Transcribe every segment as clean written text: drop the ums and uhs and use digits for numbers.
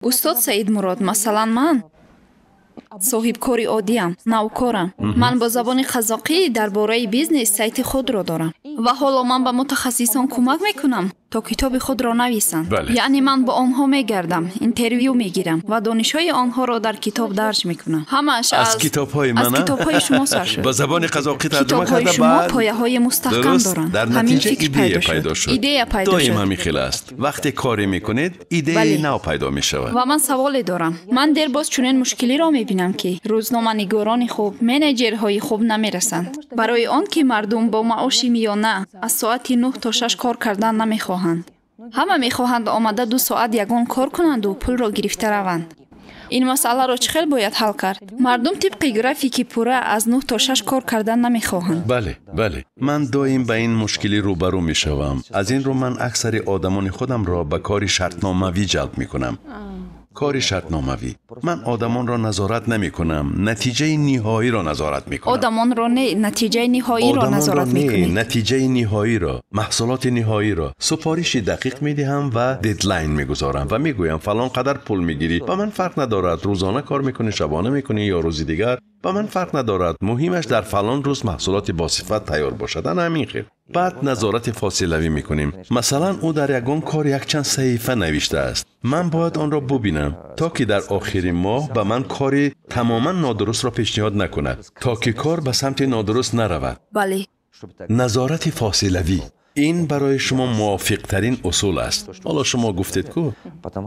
استاد سعید مراد، مثلا من صاحب کاری عادیم، نوکارم. من با زبان قزاقی درباره بیزنس سایت خود را دارم و حالا من به متخصصان کمک میکنم تا کتاب خود را نویسند. یعنی من با آنها میگردم، اینترویو میگیرم و دانش‌های آنها را در کتاب درج میکنم. همش از کتاب‌های من، از کتاب‌های شما سر شد. با زبان قزاقی ترجمه کتاب‌های کرده. شما بعد پایه‌های مستحکم دارند. در نتیجه ایده پیدا شد. ایده پیدا شد. دائم همین خیلی است. وقتی کاری میکنید ایده نو پیدا میشود. و من سوالی دارم. من در باز چنین مشکلی را میبینم که روزنامه‌نگاران خوب، منیجرهای خوب نمیرسند. برای آن که مردم با معاش میانه از ساعت 9 تا 6 کار کردن نمیخواهند. همه میخواهند آمده 2 ساعت یگان کار کنند و پول را گرفته روند. این مسئله را چخیل باید حل کرد؟ مردم طبق گرافیک پوره از 9 تا 6 کار کردن نمیخواهند. بله. من دائم با این مشکلی روبرو میشوم. از این رو من اکثر آدمان خودم را به کار شرطنامه‌ای جلب میکنم. کار شرطنامه‌ای. من آدمان را نظارت نمی کنم، نتیجه نهایی را نظارت می کنم. آدمان را نه، نتیجه نهایی را نظارت می کنید. نتیجه نهایی را، محصولات نهایی را، سفارش دقیق می دهم و ددلاین می گذارم و می گویم فلان قدر پول می گیری. با من فرق ندارد روزانه کار می کنی، شبانه می کنی یا روزی دیگر. با من فرق ندارد، مهمش در فلان روز محصولات با صفت تیار باشد. همین خیر. بعد نظارت فاصله‌ای می‌کنیم. مثلا او در یگان کار یک چند صحیفه نوشته است. من باید آن را ببینم تا که در آخر ماه به من کاری تماما نادرست را پیشنهاد نکند، تا که کار به سمت نادرست نرود. بله. نظارت فاصله‌ای این برای شما موافق ترین اصول است. حالا شما گفتید کو؟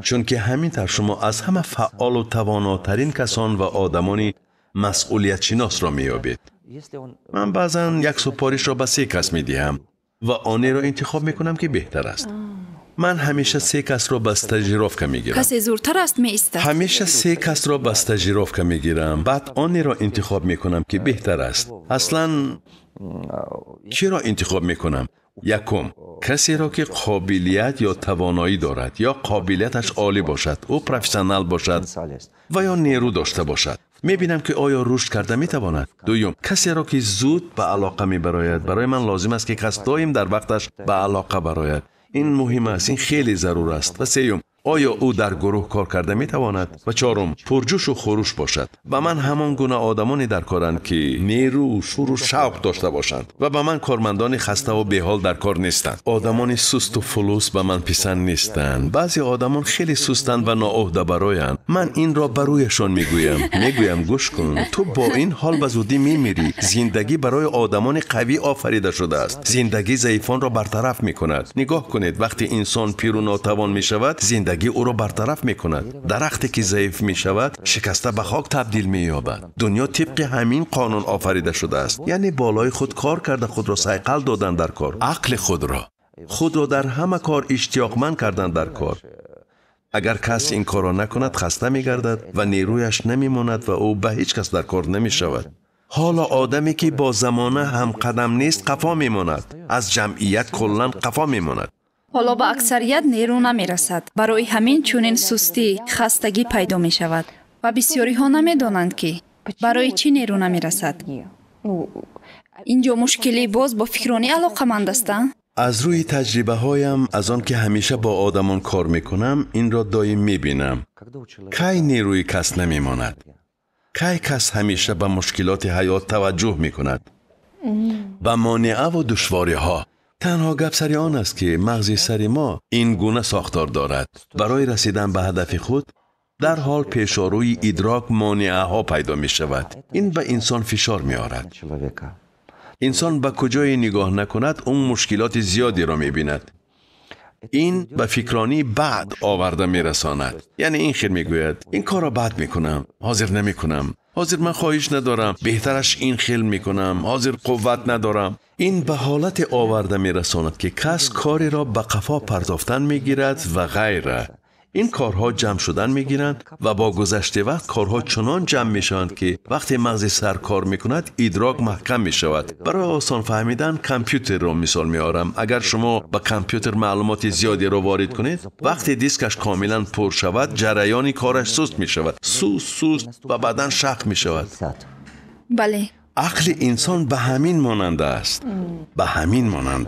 چون که همین طور شما از همه فعال و تواناترین کسان و آدمانی مسئولیت شناس را می‌یابید. من بعضا یک سفارش را به 3 کس می‌دهم و آنی را انتخاب می‌کنم که بهتر است. من همیشه 3 کس را به استاژیروفکا می‌گیرم. کسی زورتر است می‌ایستد. همیشه 3 کس را به استاژیروفکا می‌گیرم. بعد آنی را انتخاب می‌کنم که بهتر است. اصلاً چی را انتخاب می‌کنم؟ یکم، کسی را که قابلیت یا توانایی دارد یا قابلیتش عالی باشد، او پروفسیونال باشد و یا نیرو داشته باشد. میبینم که آیا رشد کرده میتواند. دوم، کسی را که زود به علاقه میبراید. برای من لازم است که کس دائم در وقتش به علاقه براید. این مهم است، این خیلی ضرور است. و سوم، آیا او در گروه کار کرده میتواند. و چهارم، پرجوش و خروش باشد. به من همان گونه آدمانی در کارند که نیرو، شور و شوق داشته باشند و به من کارمندان خسته و بیحال در کار نیستند. آدمان سست و فلوس به من پسند نیستند. بعضی آدمان خیلی سستند و ناعهده برایند. من این را برویشان میگویم گوش کن، تو با این حال به زودی میمیری. زندگی برای آدمان قوی آفریده شده است. زندگی ضعیفان را برطرف میکند. نگاه کنید، وقتی انسان پیر و ناتوان میشود، زندگی او را برطرف میکند. درختی که ضعیف میشود، شکسته به خاک تبدیل مییابد. دنیا طبق همین قانون آفریده شده است. یعنی بالای خود کار کرده، خود را صیقل دادن در کار، عقل خود را در همه کار اشتیاقمند کردن در کار. اگر کس این کار را نکند، خسته میگردد و نیرویش نمیماند و او به هیچ کس در کار نمیشود. حالا آدمی که با زمانه هم قدم نیست، قفا میماند. از جمعیت کلاً قفا میماند. حالا به اکثریت نیرو نمیرسد. برای همین چنین سستی، خستگی پیدا می شود و بسیاری ها نمیدانند که برای چی نیرو نمیرسد. اینجا مشکلی باز با فکرانی علاقه‌مند هستند. از روی تجربه هایم، از آن که همیشه با آدمان کار میکنم، این را دائم میبینم. کی نیروی کس نمیماند. کی کس همیشه به مشکلات حیات توجه میکند. به مانعه و دشواری ها. تنها گپ سر آن است که مغز سر ما این گونه ساختار دارد. برای رسیدن به هدف خود، در حال پیشاروی ادراک مانعه ها پیدا می شود. این به انسان فشار می آورد. انسان به کجای نگاه نکند، اون مشکلات زیادی را می بیند. این به فکرانی بعد آورده می رساند. یعنی این خیر می گوید این کار را بعد می کنم، حاضر نمی کنم. حاضر من خواهش ندارم، بهترش این خیل می کنم، حاضر قوت ندارم. این به حالت آورده می رساند که کس کاری را به قفا پرداختن می گیرد و غیره. این کارها جمع شدن می گیرند و با گذشت وقت کارها چنان جمع می شوند که وقتی مغز سر کار می کند، ادراک محکم می شود. برای آسان فهمیدن کامپیوتر را مثال می آورم. اگر شما به کامپیوتر معلومات زیادی را وارد کنید، وقتی دیسکش کاملا پر شود، جریان کارش سست می شود. سست و بعداً شق می شود. بله. عقل انسان به همین مانند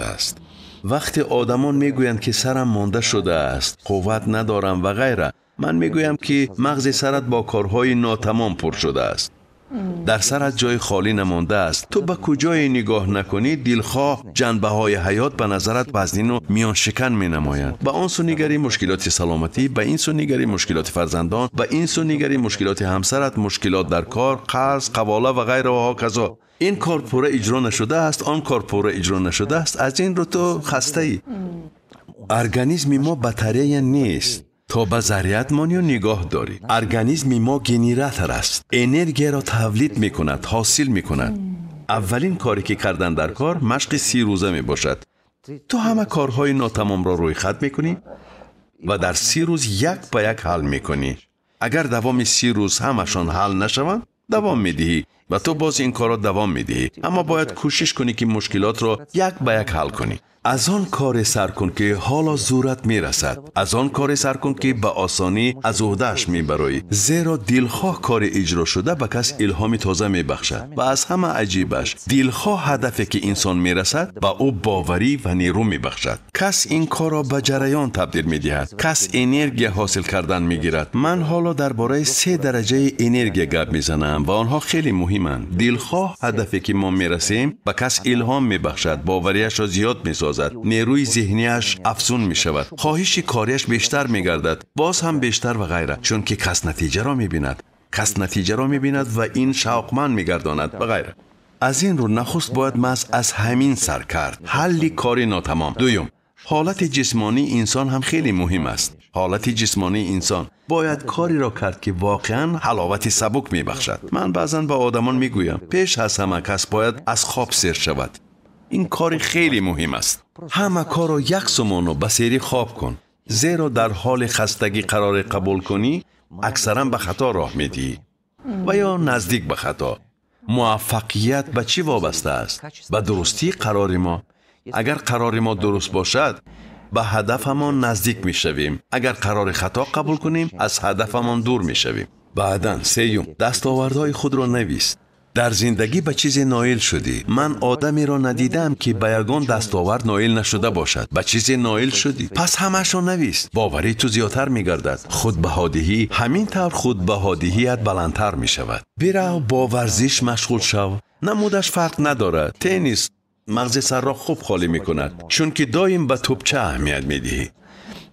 است. وقتی آدمان میگویند که سرم مانده شده است، قوت ندارم و غیره، من میگویم که مغز سرت با کارهای ناتمام پر شده است. در سرت جای خالی نمانده است. تو به کجای نگاه نکنی، دلخواه جنبه های حیات به نظرت وزنین و میان شکن می نمایند. به آن سو نگری مشکلات سلامتی، به این سو نگری مشکلات فرزندان، به این سو نگری مشکلات همسرت، مشکلات در کار، قرض، قواله و غیره و هاکذا. این کار پوره اجرا نشده است، آن کار پوره اجرا نشده است. از این رو تو خسته ای. ارگانیسم ما بطریه نیست تا به ذریعت مانی نگاه داری. ارگانیسم ما گنراتور است. انرژی را تولید می کند، حاصل می کند. اولین کاری که کردن در کار مشق 30 روزه می باشد. تو همه کارهای ناتمام را روی خط می کنی و در 30 روز یک به یک حل می کنی. اگر دوام 30 روز همشان حل نشوند، دوام می دهی و تو باز این کار را دوام می دهی. اما باید کوشش کنی که مشکلات را یک به یک حل کنی. از آن کار سر کن که حالا زورت می رسد. از آن کار سر کن که به آسانی از عهده‌اش می بروی. زیرا دلخواه کار اجرا شده به کس الهام تازه می بخشد. و از همه عجیبش، دلخواه هدفی که انسان می رسد به او باوری و نیرو می بخشد. کس این کار را به جریان تبدیل می دهد. کس انرژی حاصل کردن می گیرد. من حالا درباره 3 درجه انرژی گپ می زنم و آنها خیلی مهمند. دلخواه هدفی که ما می رسیم به کس الهام می بخشد. باوریش را زیاد می سازد. نیروی ذهنیش افزون می شود. خواهش کاریش بیشتر می گردد. باز هم بیشتر و غیره. چون که کس نتیجه را می بیند. کس نتیجه را می بیند و این شوقمند می گرداند و غیره. از این رو نخست باید محض از همین سر کرد. حل کار ناتمام. دوم، حالت جسمانی انسان هم خیلی مهم است. حالت جسمانی انسان باید کاری را کرد که واقعا حلاوت سبک می بخشد. من بعضا با آدمان می گویم پیش از همه کس باید از خواب سیر شود. این کار خیلی مهم است. همه کار را یک زمان به سری خواب کن. زیرا در حال خستگی قرار قبول کنی، اکثرا به خطا راه میدی و یا نزدیک به خطا. موفقیت به چی وابسته است؟ به درستی قرار ما. اگر قرار ما درست باشد، به هدفمان نزدیک میشویم. اگر قرار خطا قبول کنیم، از هدفمان دور میشویم. بعداً 3 دستاوردهای خود را نویس. در زندگی به چیز نائل شدی. من آدمی را ندیدم که به یگان دستاورد نائل نشده باشد. به چیز نائل شدی، پس همش را نویس. باوری تو زیادتر میگردد. خودبهادهی همین طور خودبهادهیت بلندتر می شود. برو با ورزش مشغول شو. نمودش فرق ندارد. تنیس مغز سر را خوب خالی می کند، چون که دایم به توپچه اهمیت می دهی.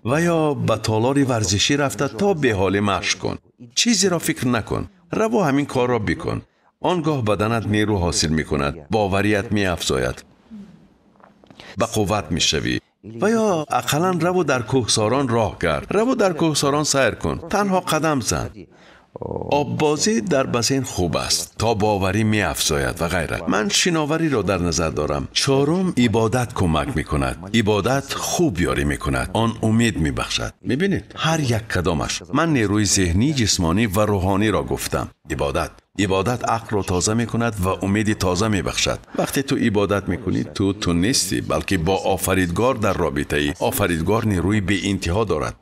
و یا به تالار ورزشی رفته تا به حال مشق کن. چیزی را فکر نکن. رو همین کار را بکن. آنگاه بدنت نیرو حاصل می کند. باوریت می افزاید. به قوت می شوی. و یا اقلا رو در کوهساران راه گرد. رو در کوهساران سیر کن. تنها قدم زن. آب بازی در بسین خوب است تا باوری می افزاید و غیره. من شناوری را در نظر دارم. 4 عبادت کمک می کند. عبادت خوب یاری می کند. آن امید می بخشد. می بینید هر یک کدامش. من نیروی ذهنی، جسمانی و روحانی را گفتم. عبادت عقل را تازه می کند و امید تازه می بخشد. وقتی تو عبادت می کنی تو نیستی، بلکه با آفریدگار در رابطه ای. آفریدگار نیروی بی انتها دارد.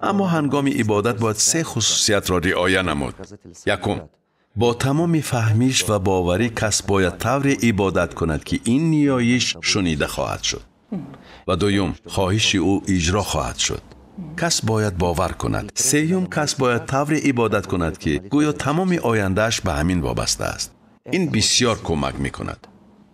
اما هنگام عبادت باید 3 خصوصیت را رعایت نمود. 1. با تمام فهمیش و باوری کس باید طور عبادت کند که این نیایش شنیده خواهد شد. و 2. خواهش او اجرا خواهد شد. کس باید باور کند. 3. کس باید طور عبادت کند که گویا تمام آیندهش به همین وابسته است. این بسیار کمک می کند.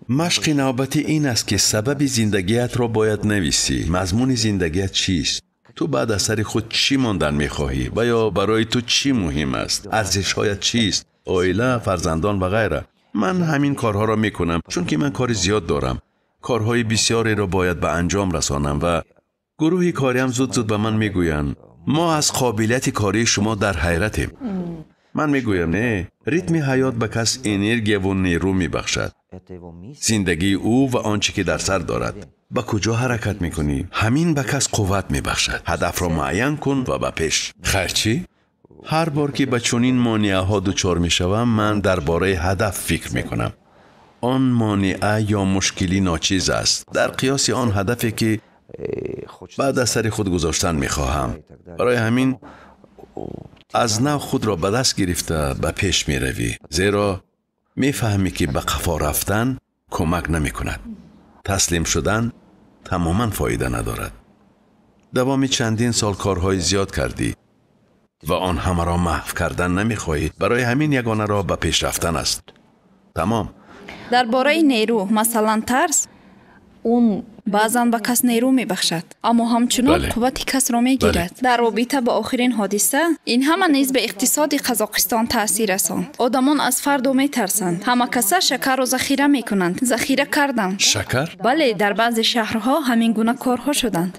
مشق نوبتی این است که سبب زندگیت را باید نویسی. مضمون زندگیت چیست؟ تو بعد از سر خود چی ماندن می‌خواهی و یا برای تو چی مهم است؟ ارزش‌هایت چیست؟ عائله، فرزندان و غیره. من همین کارها را می‌کنم چون که من کار زیاد دارم. کارهای بسیاری را باید به انجام رسانم و گروه کاریم زود به من می‌گویند ما از قابلیت کاری شما در حیرتیم. من می‌گویم نه، ریتم حیات به کس انرژی و نیرو می‌بخشد. زندگی او و آنچه که در سر دارد. با کجا حرکت میکنی؟ همین به کس قوت میبخشد. هدف را معین کن و به پیش. خیر چی؟ هر بار که به چنین مانعه ها دچار میشوم، من درباره هدف فکر میکنم. آن مانعه یا مشکلی ناچیز است در قیاس آن هدفی که بعد از سر خود گذاشتن میخواهم. برای همین از نو خود را به دست گرفته به پیش میروی، زیرا میفهمی که به قفا رفتن کمک نمیکند. تسلیم شدن تماما فایده ندارد. دوامی چندین سال کارهای زیاد کردی و آن همه را محو کردن نمیخواهی. برای همین یگانه راه به پیش رفتن است. تمام. درباره نیرو مثلا ترس баъзан ба кас нерӯ мебахшад, аммо ҳамчунон қуввати касро мегирад. Дар робита ба охирин ҳодиса, ин ҳама низ ба иқтисоди Қазоқистон таъсир расонд. Одамон аз фардо метарсанд. Ҳама каса шакарро захира мекунанд. Захира карданд. Шакар? Бале, дар баъзе шаҳрҳо ҳамин гуна корҳо шуданд.